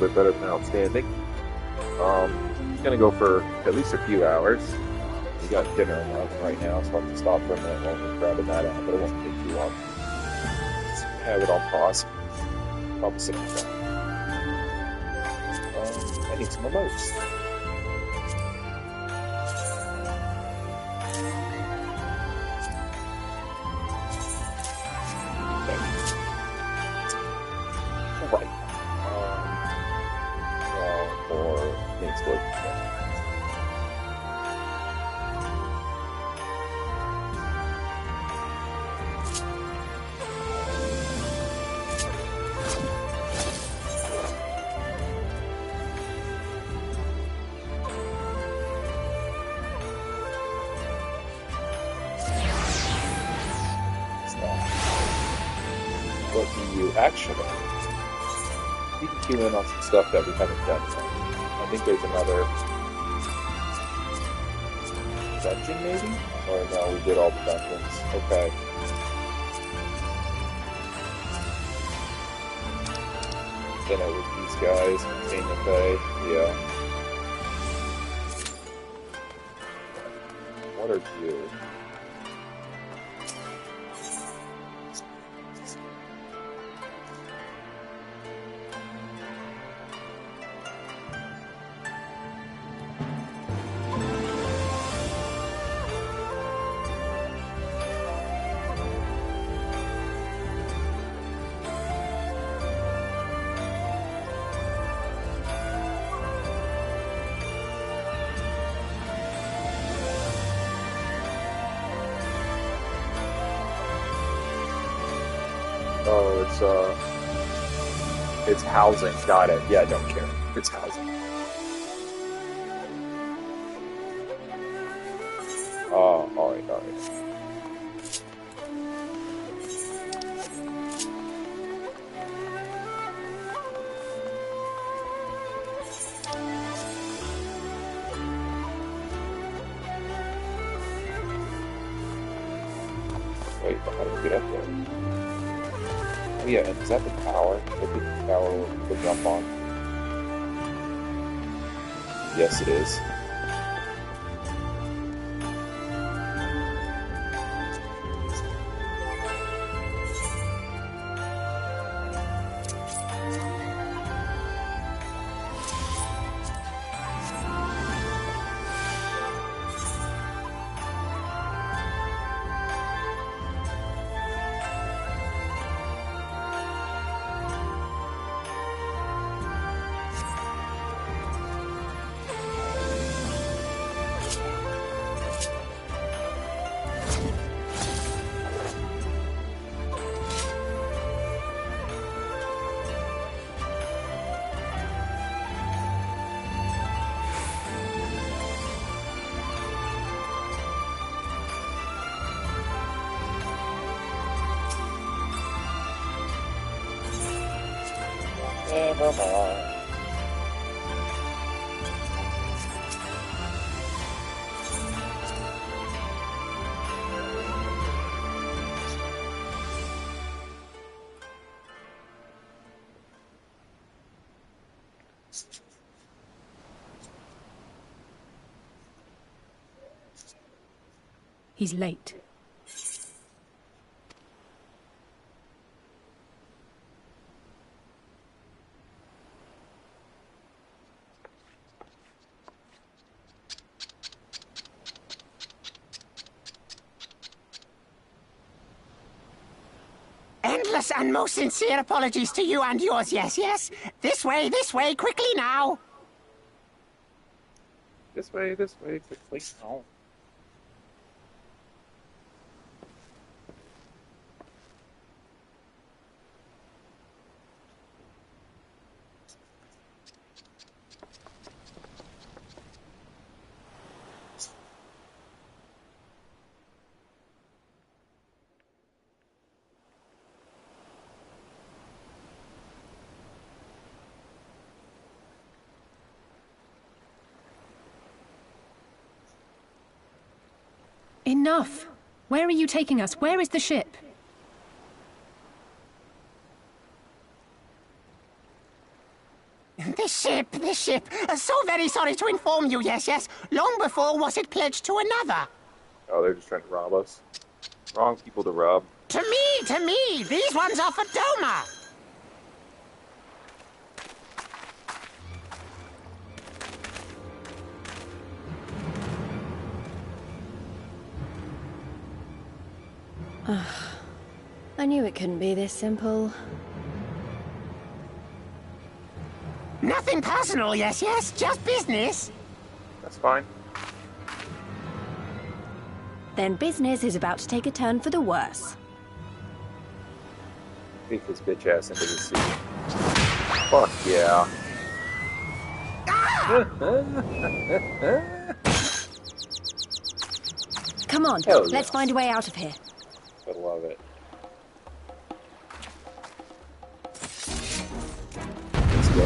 bit better than outstanding. Gonna go for at least a few hours. We got dinner in the oven right now, so I'll have to stop for a minute while we're grabbing that out, but it won't take too long. Just have it on pause. Probably sit down. I need some emotes. Right. For next week. What do you actually? You can cue in on some stuff that we haven't done yet. I think there's another dungeon, maybe? Or no, we did all the dungeons. Okay. Dinner with these guys, seeing if they, yeah. What are you? Oh, it's housing. Got it. Yeah, I don't care. It's housing. Oh, alright. Wait, how do we get up there? Oh yeah, and is that the tower? Look at the tower we'll jump on. Yes, it is. Never mind. He's late. Endless and most sincere apologies to you and yours, yes. This way, quickly now. This way, quickly. Oh. Enough! Where are you taking us? Where is the ship? The ship. So very sorry to inform you, yes. Long before was it pledged to another. Oh, they're just trying to rob us. Wrong people to rob. To me. These ones are for Doma. I knew it couldn't be this simple. Nothing personal, yes. Just business. That's fine. Then business is about to take a turn for the worse. Take this bitch ass into the sea. Fuck yeah. Come on, Hell let's yeah. find a way out of here. I love it. Let's go.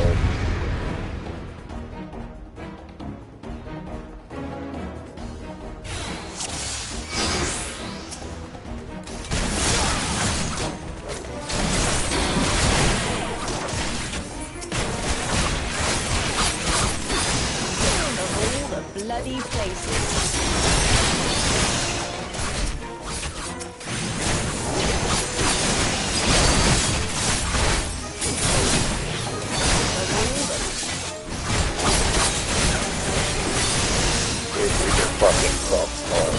Of all the bloody places. Fucking sucks hard.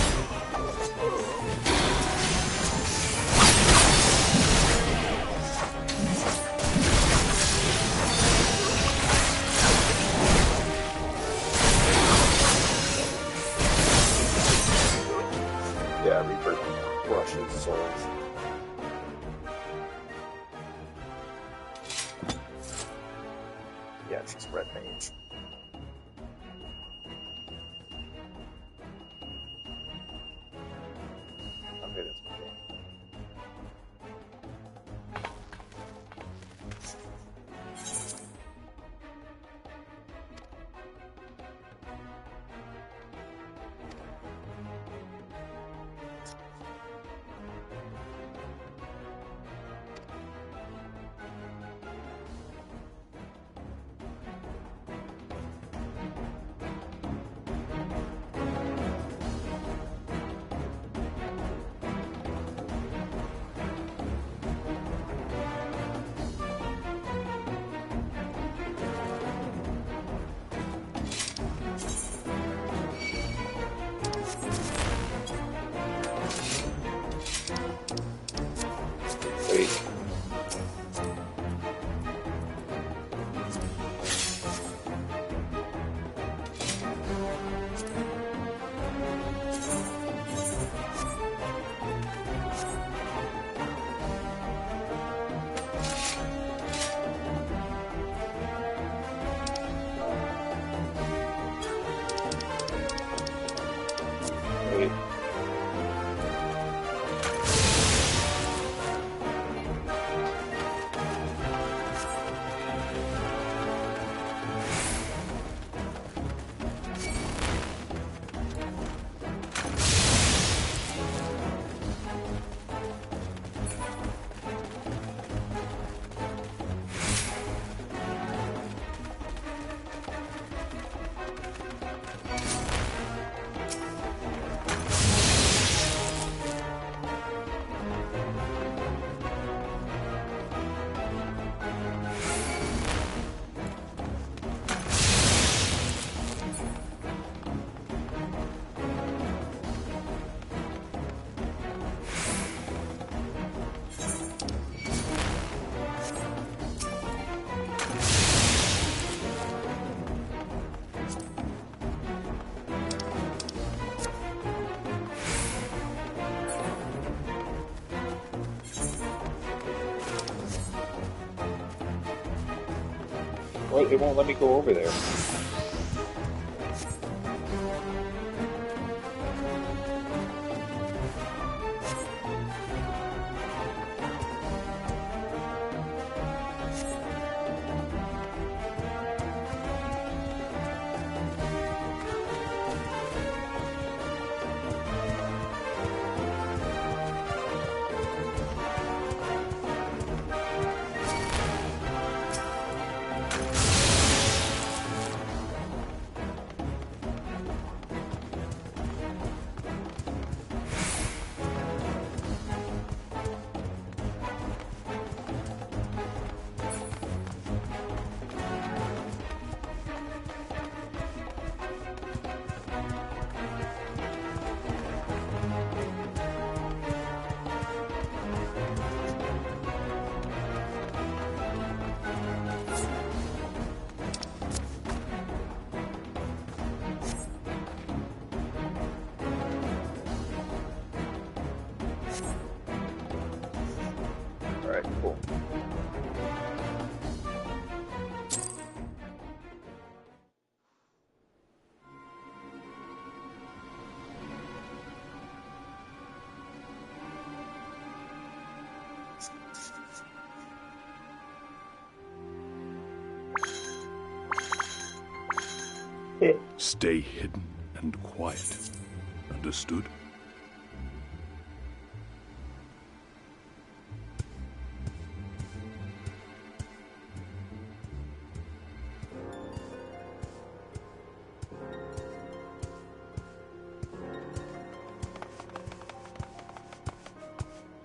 Yeah, Reaper crushes souls. Yeah, she's red mage. Okay, that's okay. Wait. Wait. Well, it won't let me go over there. Stay hidden and quiet. Understood?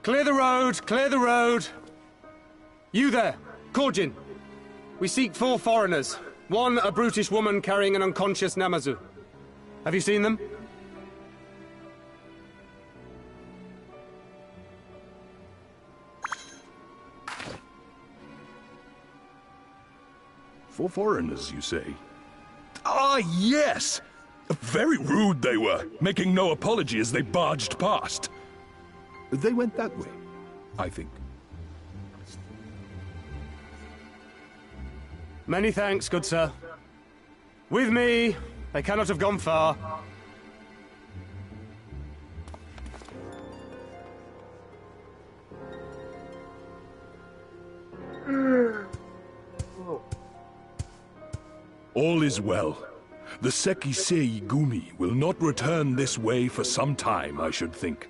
Clear the road! Clear the road! You there, Korjin. We seek 4 foreigners. One, a brutish woman carrying an unconscious Namazu. Have you seen them? For foreigners, you say? Ah, yes! Very rude they were, making no apology as they barged past. They went that way, I think. Many thanks, good sir. With me, they cannot have gone far. All is well. The Sekisei Gumi will not return this way for some time, I should think.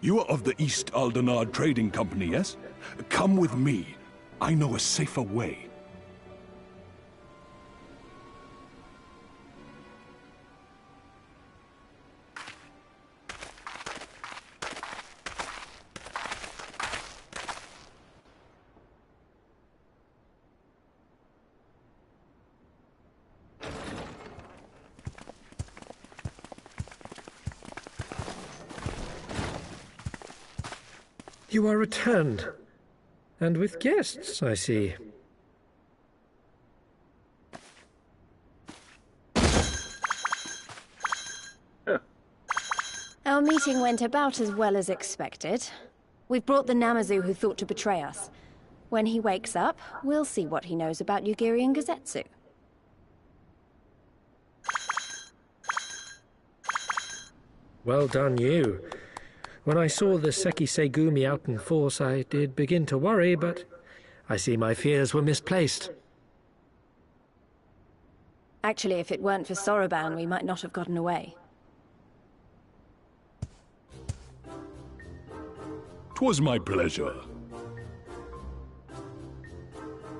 You are of the East Aldenard Trading Company, yes? Come with me. I know a safer way. You are returned. And with guests, I see. Our meeting went about as well as expected. We've brought the Namazu who thought to betray us. When he wakes up, we'll see what he knows about Yugiri and Gazetsu. Well done, you. When I saw the Sekisei Gumi out in force, I did begin to worry, but I see my fears were misplaced. Actually, if it weren't for Soroban, we might not have gotten away. 'Twas my pleasure.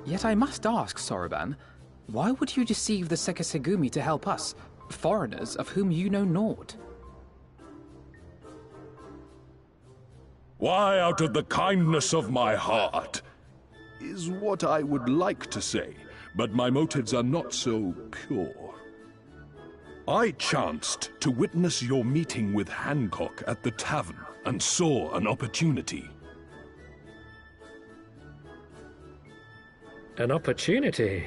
Yet I must ask, Soroban, why would you deceive the Sekisegumi to help us, foreigners of whom you know naught? Why, out of the kindness of my heart, is what I would like to say, but my motives are not so pure. I chanced to witness your meeting with Hancock at the tavern, and saw an opportunity. An opportunity?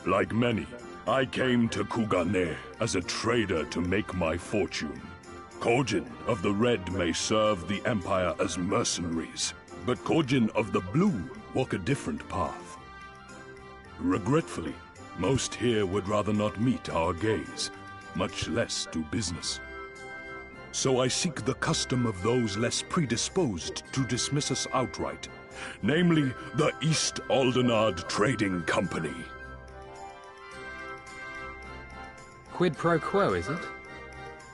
Like many, I came to Kugane as a trader to make my fortune. Kojin of the Red may serve the Empire as mercenaries, but Kojin of the Blue walk a different path. Regretfully, most here would rather not meet our gaze, much less do business. So I seek the custom of those less predisposed to dismiss us outright, namely the East Aldenard Trading Company. Quid pro quo, is it?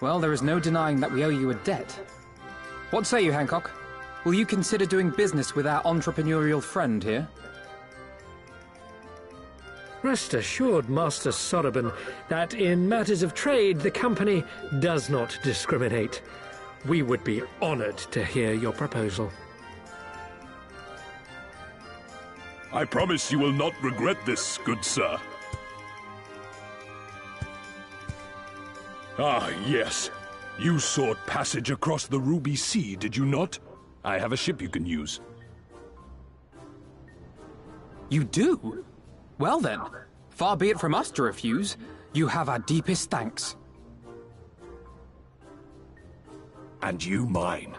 Well, there is no denying that we owe you a debt. What say you, Hancock? Will you consider doing business with our entrepreneurial friend here? Rest assured, Master Soroban, that in matters of trade, the company does not discriminate. We would be honored to hear your proposal. I promise you will not regret this, good sir. Ah, yes. You sought passage across the Ruby Sea, did you not? I have a ship you can use. You do? Well then, far be it from us to refuse. You have our deepest thanks. And you mine.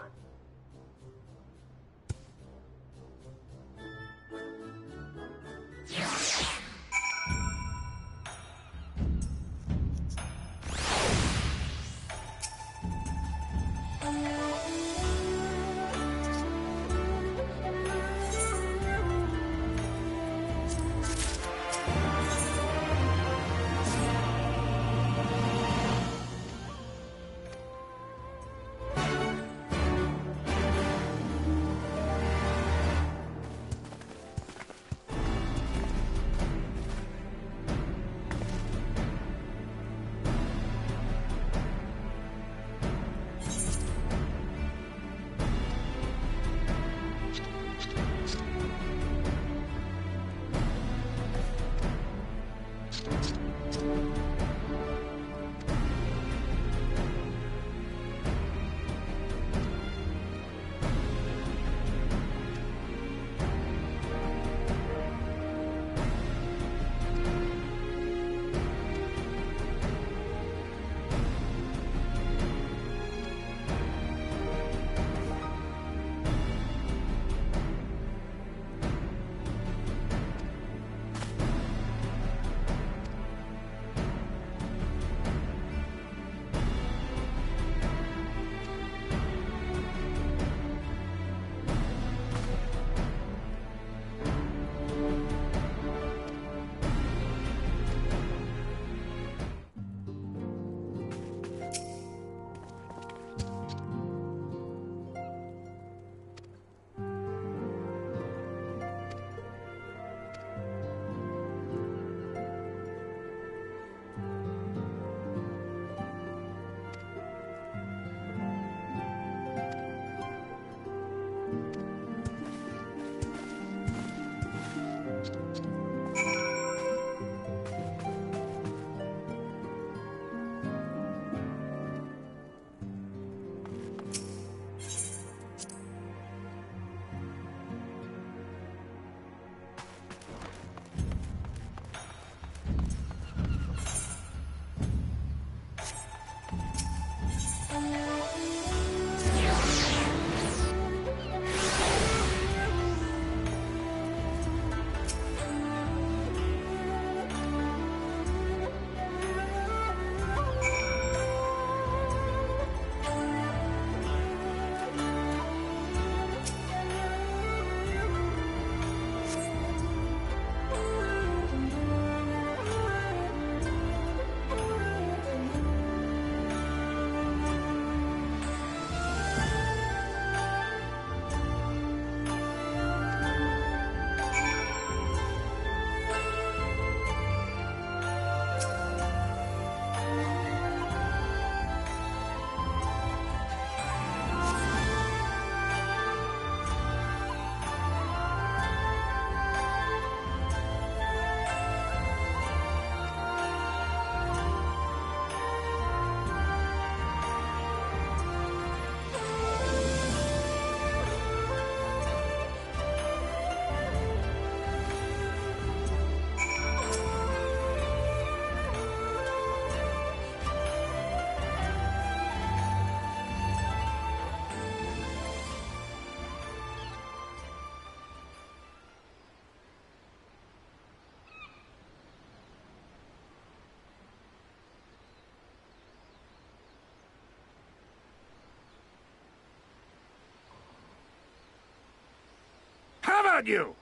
at you!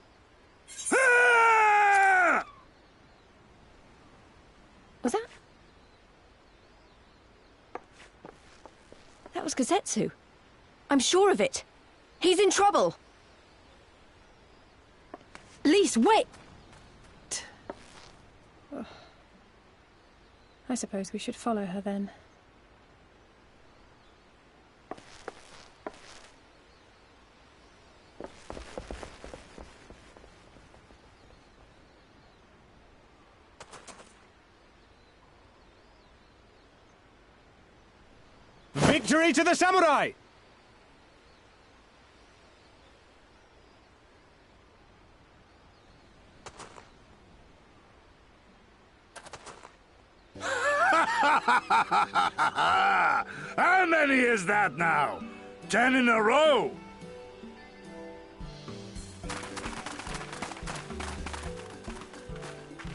Ah! Was that? That was Gazetsu. I'm sure of it. He's in trouble. Lise, wait! I suppose we should follow her then. Victory to the samurai! How many is that now? 10 in a row?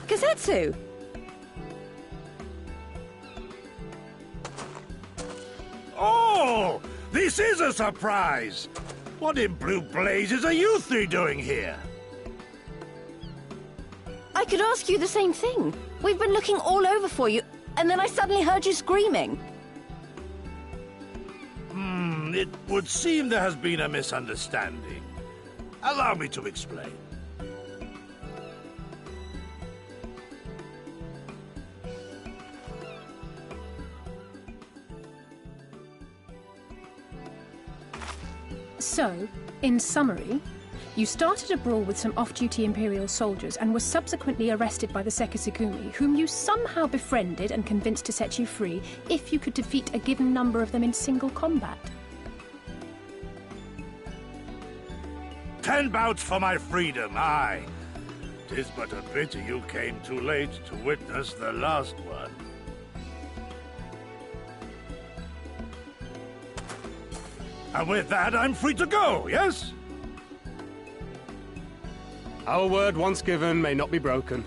Gazetsu! Oh! This is a surprise! What in blue blazes are you three doing here? I could ask you the same thing. We've been looking all over for you, and then I suddenly heard you screaming. It would seem there has been a misunderstanding. Allow me to explain. So, in summary, you started a brawl with some off-duty Imperial soldiers and were subsequently arrested by the Sekisugumi, whom you somehow befriended and convinced to set you free if you could defeat a given number of them in single combat. 10 bouts for my freedom, aye. 'Tis but a pity you came too late to witness the last one. And with that, I'm free to go, yes? Our word once given may not be broken,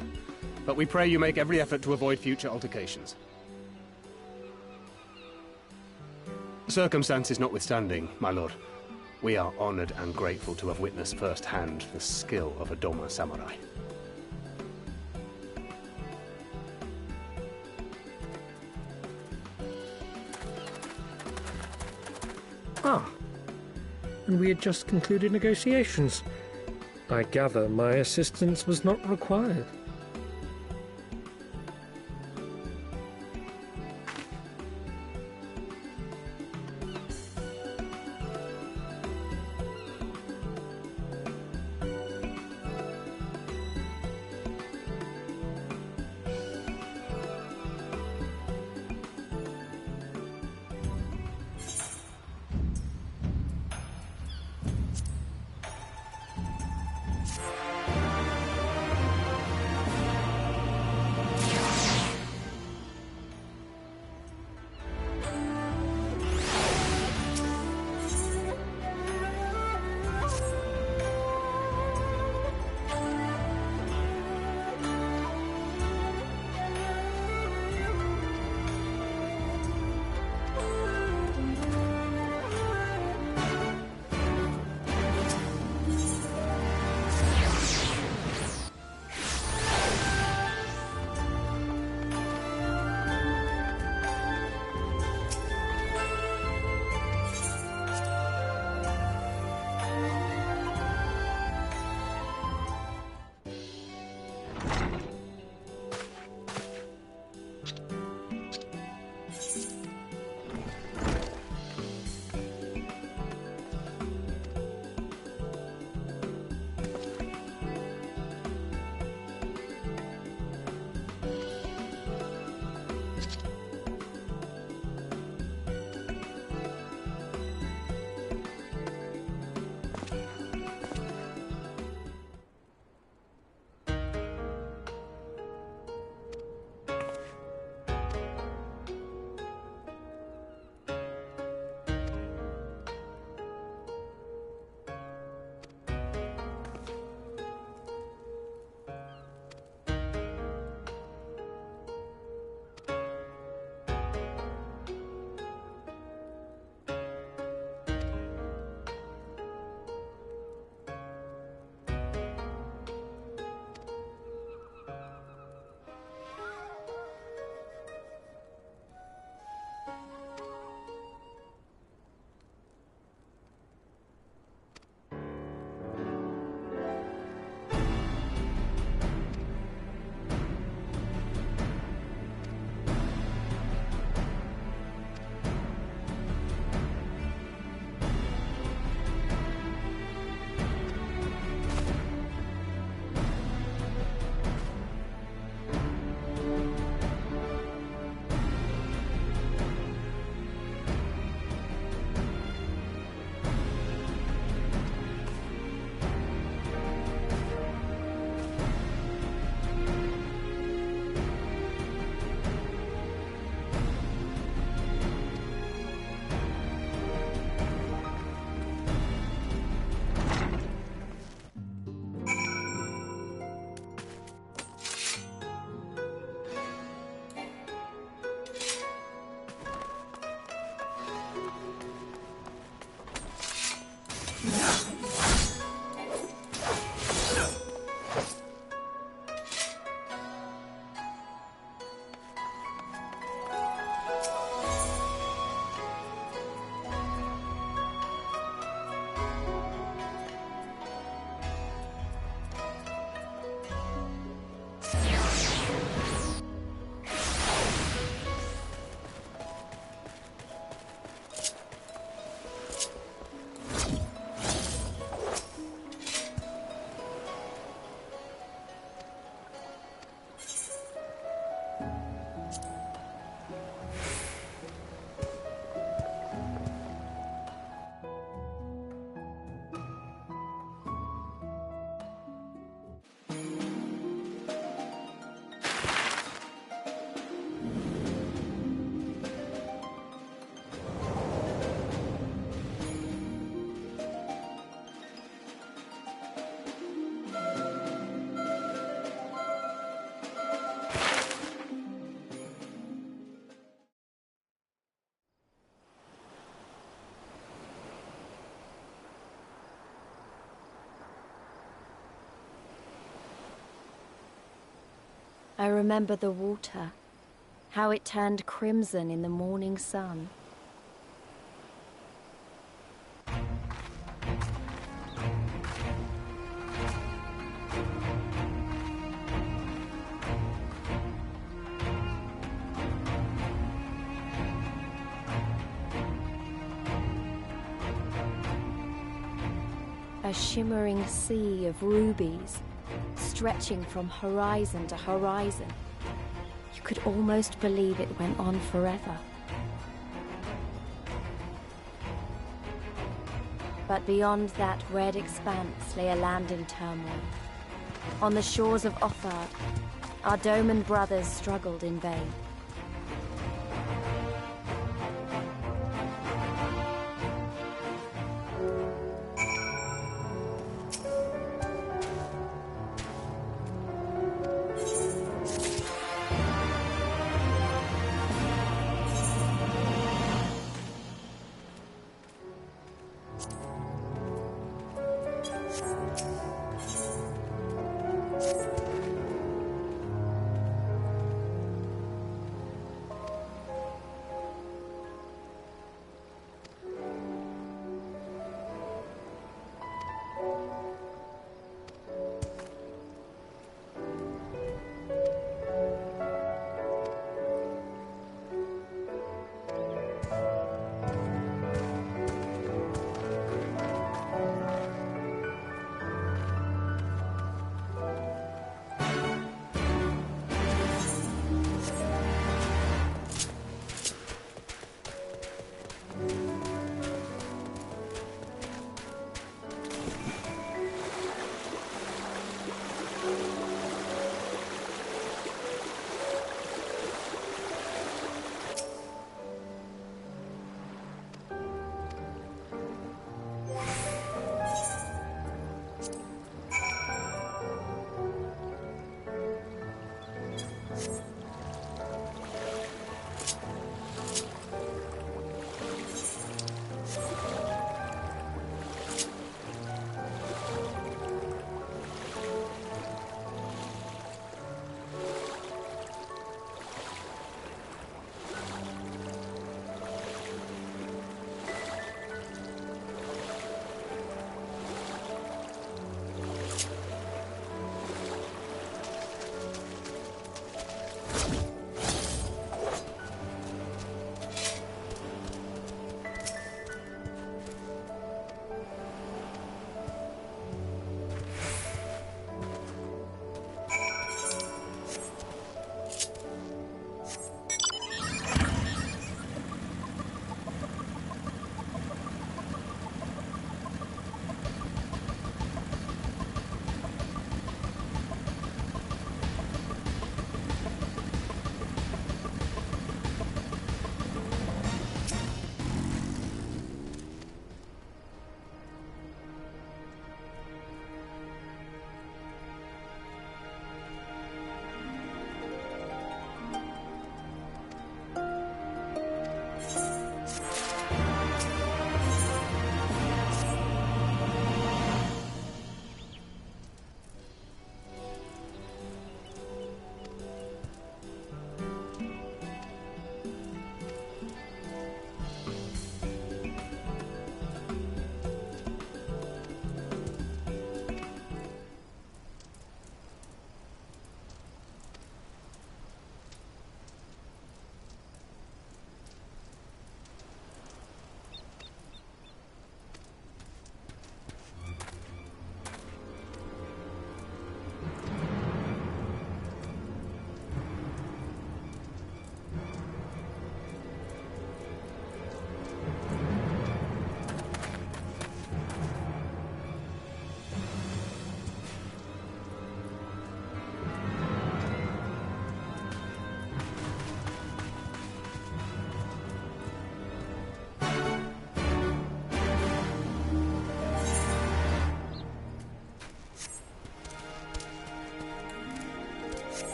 but we pray you make every effort to avoid future altercations. Circumstances notwithstanding, my lord, we are honored and grateful to have witnessed firsthand the skill of a Doma samurai. Ah, and we had just concluded negotiations. I gather my assistance was not required. I remember the water, how it turned crimson in the morning sun. A shimmering sea of rubies, stretching from horizon to horizon. You could almost believe it went on forever. But beyond that red expanse lay a land in turmoil. On the shores of Othard, our Doman brothers struggled in vain.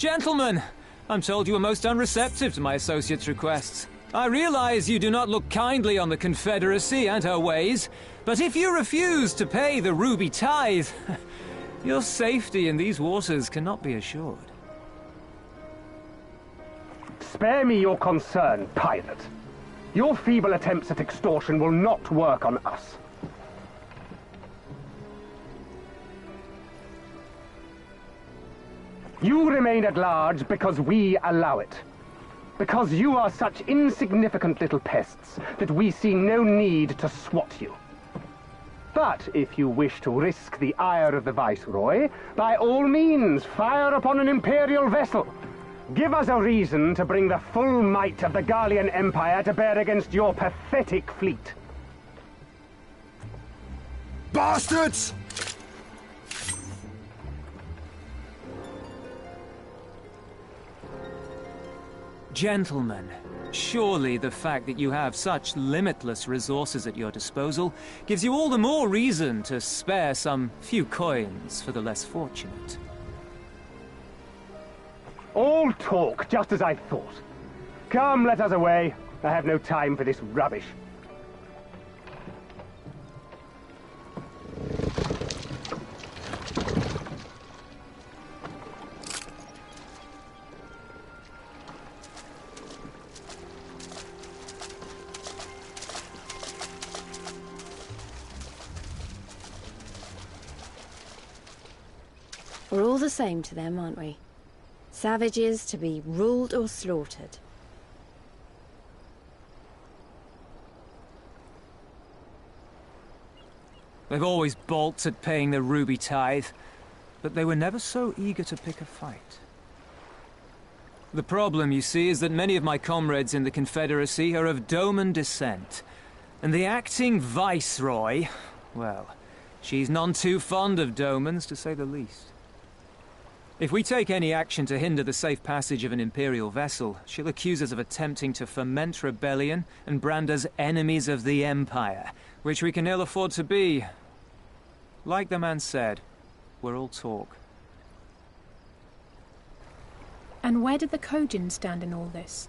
Gentlemen, I'm told you were most unreceptive to my associate's requests. I realize you do not look kindly on the Confederacy and her ways, but if you refuse to pay the ruby tithe, your safety in these waters cannot be assured. Spare me your concern, pilot. Your feeble attempts at extortion will not work on us. You remain at large because we allow it. Because you are such insignificant little pests that we see no need to swat you. But if you wish to risk the ire of the Viceroy, by all means, fire upon an Imperial vessel. Give us a reason to bring the full might of the Garlean Empire to bear against your pathetic fleet. Bastards! Gentlemen, surely the fact that you have such limitless resources at your disposal gives you all the more reason to spare some few coins for the less fortunate. All talk, just as I thought. Come, let us away. I have no time for this rubbish. We're all the same to them, aren't we? Savages to be ruled or slaughtered. They've always balked at paying the ruby tithe, but they were never so eager to pick a fight. The problem, you see, is that many of my comrades in the Confederacy are of Doman descent, and the acting Viceroy, well, she's none too fond of Domans, to say the least. If we take any action to hinder the safe passage of an Imperial vessel, she'll accuse us of attempting to foment rebellion and brand us enemies of the Empire, which we can ill afford to be. Like the man said, we're all talk. And where did the Kojin stand in all this?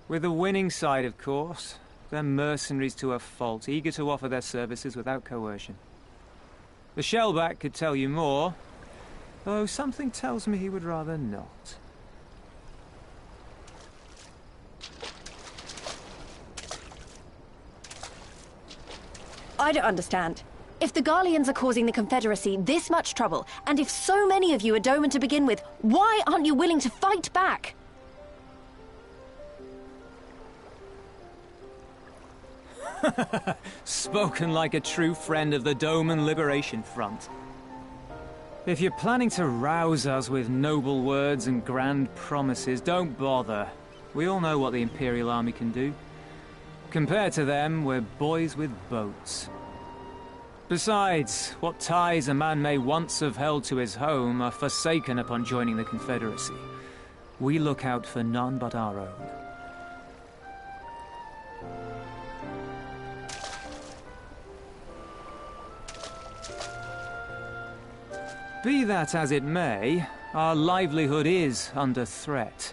With the winning side, of course. They're mercenaries to a fault, eager to offer their services without coercion. The Shellback could tell you more, though something tells me he would rather not. I don't understand. If the Garleans are causing the Confederacy this much trouble, and if so many of you are Doman to begin with, why aren't you willing to fight back? Spoken like a true friend of the Doman Liberation Front. If you're planning to rouse us with noble words and grand promises, don't bother. We all know what the Imperial Army can do. Compared to them, we're boys with boats. Besides, what ties a man may once have held to his home are forsaken upon joining the Confederacy. We look out for none but our own. Be that as it may, our livelihood is under threat,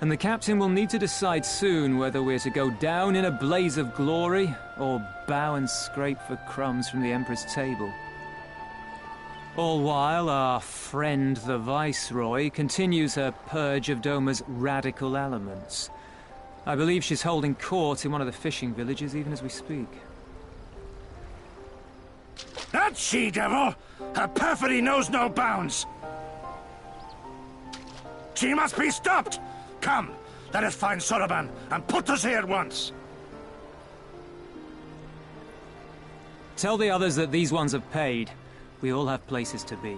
and the captain will need to decide soon whether we're to go down in a blaze of glory or bow and scrape for crumbs from the Emperor's table. All while our friend the Viceroy continues her purge of Doma's radical elements. I believe she's holding court in one of the fishing villages even as we speak. That she-devil! Her perfidy knows no bounds! She must be stopped! Come, let us find Soroban and put us here at once! Tell the others that these ones have paid. We all have places to be.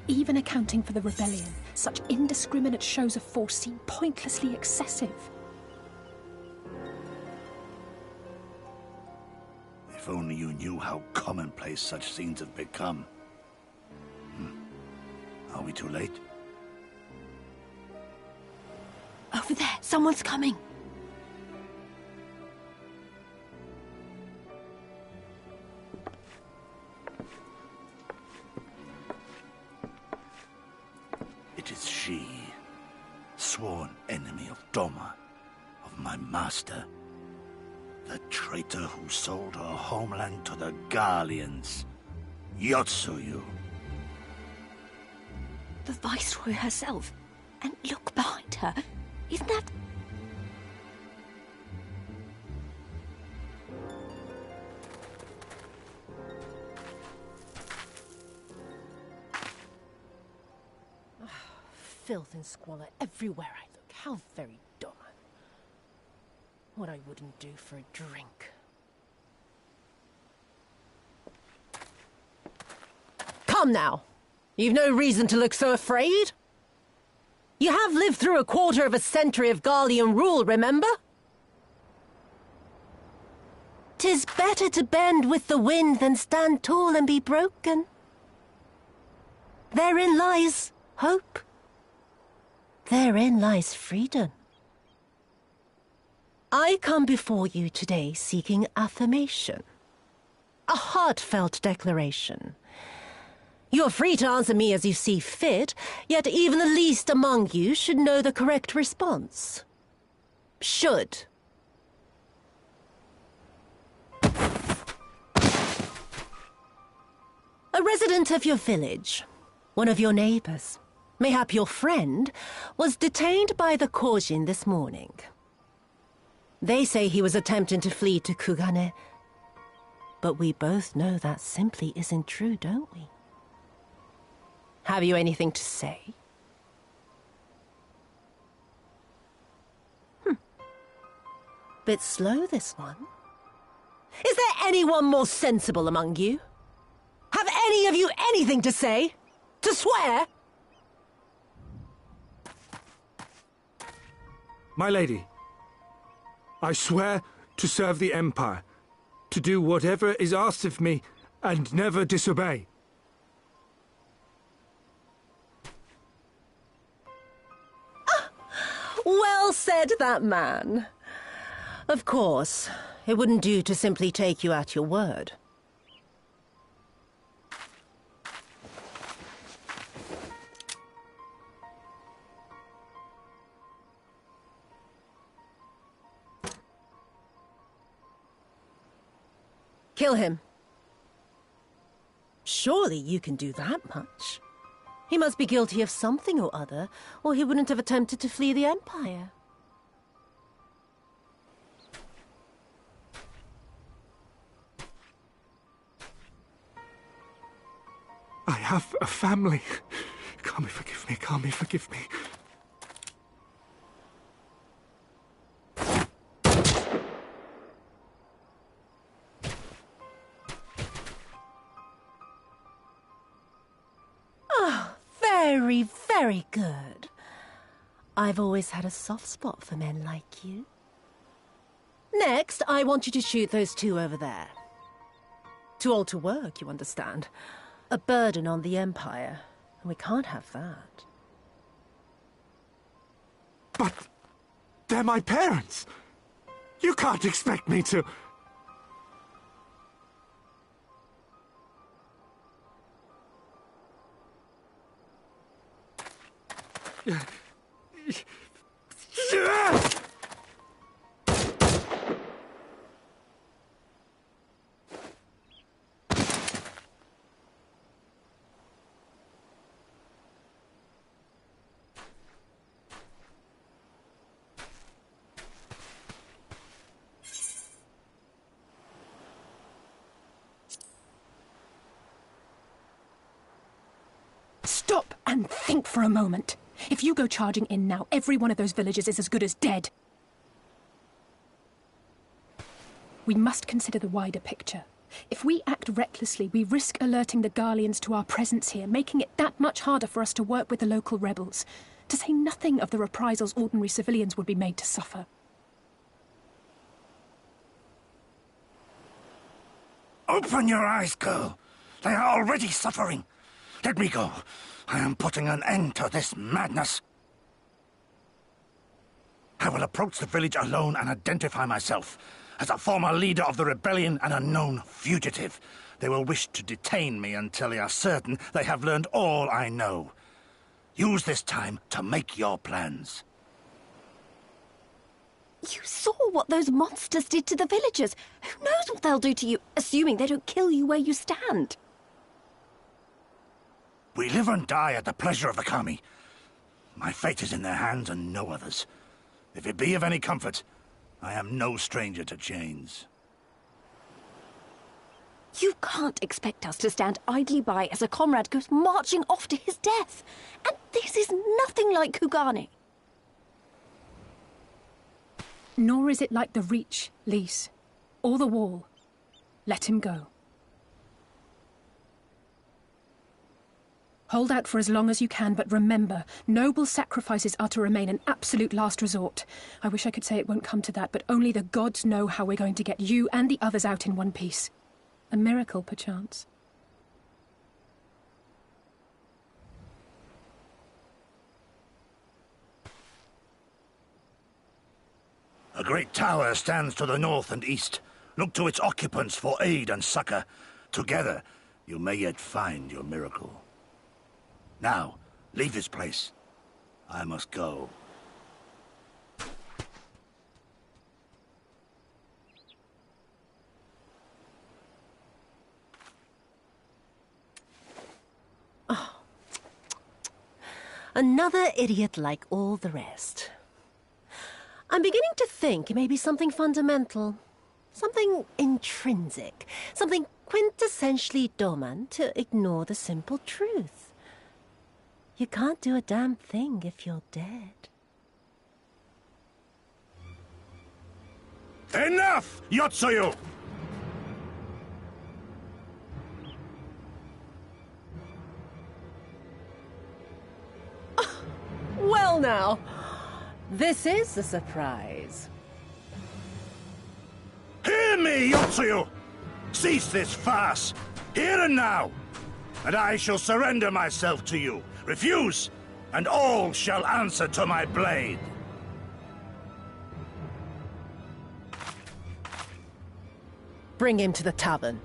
Even accounting for the rebellion, such indiscriminate shows of force seem pointlessly excessive. If only you knew how commonplace such scenes have become. Are we too late? Over there, someone's coming. It is she, sworn enemy of Doma, of my master. The traitor who sold her homeland to the Garleans. Yotsuyu. The Viceroy herself. And look behind her. Isn't that... Filth and squalor everywhere I look. How very Doma. What I wouldn't do for a drink. Come now. You've no reason to look so afraid. You have lived through a quarter of a century of Garlean rule, remember? 'Tis better to bend with the wind than stand tall and be broken. Therein lies hope. Therein lies freedom. I come before you today seeking affirmation. A heartfelt declaration. You are free to answer me as you see fit, yet even the least among you should know the correct response. Should. A resident of your village, one of your neighbors, mayhap your friend, was detained by the Kojin this morning. They say he was attempting to flee to Kugane, but we both know that simply isn't true, don't we? Have you anything to say? Bit slow, this one. Is there anyone more sensible among you? Have any of you anything to say? To swear? My lady, I swear to serve the Empire, to do whatever is asked of me, and never disobey. Well said, that man. Of course, it wouldn't do to simply take you at your word. Kill him. Surely you can do that much. He must be guilty of something or other, or he wouldn't have attempted to flee the Empire. I have a family. Kami, forgive me. Kami, forgive me. Very, very good. I've always had a soft spot for men like you. Next, I want you to shoot those two over there. Too old to work, you understand. A burden on the Empire, and we can't have that. But they're my parents. You can't expect me to... Stop and think for a moment. If you go charging in now, every one of those villagers is as good as dead. We must consider the wider picture. If we act recklessly, we risk alerting the Garleans to our presence here, making it that much harder for us to work with the local rebels. To say nothing of the reprisals ordinary civilians would be made to suffer. Open your eyes, girl. They are already suffering. Let me go. I am putting an end to this madness. I will approach the village alone and identify myself as a former leader of the rebellion and a known fugitive. They will wish to detain me until they are certain they have learned all I know. Use this time to make your plans. You saw what those monsters did to the villagers. Who knows what they'll do to you, assuming they don't kill you where you stand? We live and die at the pleasure of the Kami. My fate is in their hands and no others. If it be of any comfort, I am no stranger to chains. You can't expect us to stand idly by as a comrade goes marching off to his death. And this is nothing like Kugane. Nor is it like the Reach, Lys, or the Wall. Let him go. Hold out for as long as you can, but remember, noble sacrifices are to remain an absolute last resort. I wish I could say it won't come to that, but only the gods know how we're going to get you and the others out in one piece. A miracle, perchance. A great tower stands to the north and east. Look to its occupants for aid and succor. Together, you may yet find your miracle. Now, leave this place. I must go. Oh. Another idiot like all the rest. I'm beginning to think it may be something fundamental. Something intrinsic. Something quintessentially Doman to ignore the simple truth. You can't do a damn thing if you're dead. Enough, Yotsuyu! Well now, this is a surprise. Hear me, Yotsuyu! Cease this farce, here and now, and I shall surrender myself to you. Refuse, and all shall answer to my blade. Bring him to the tavern.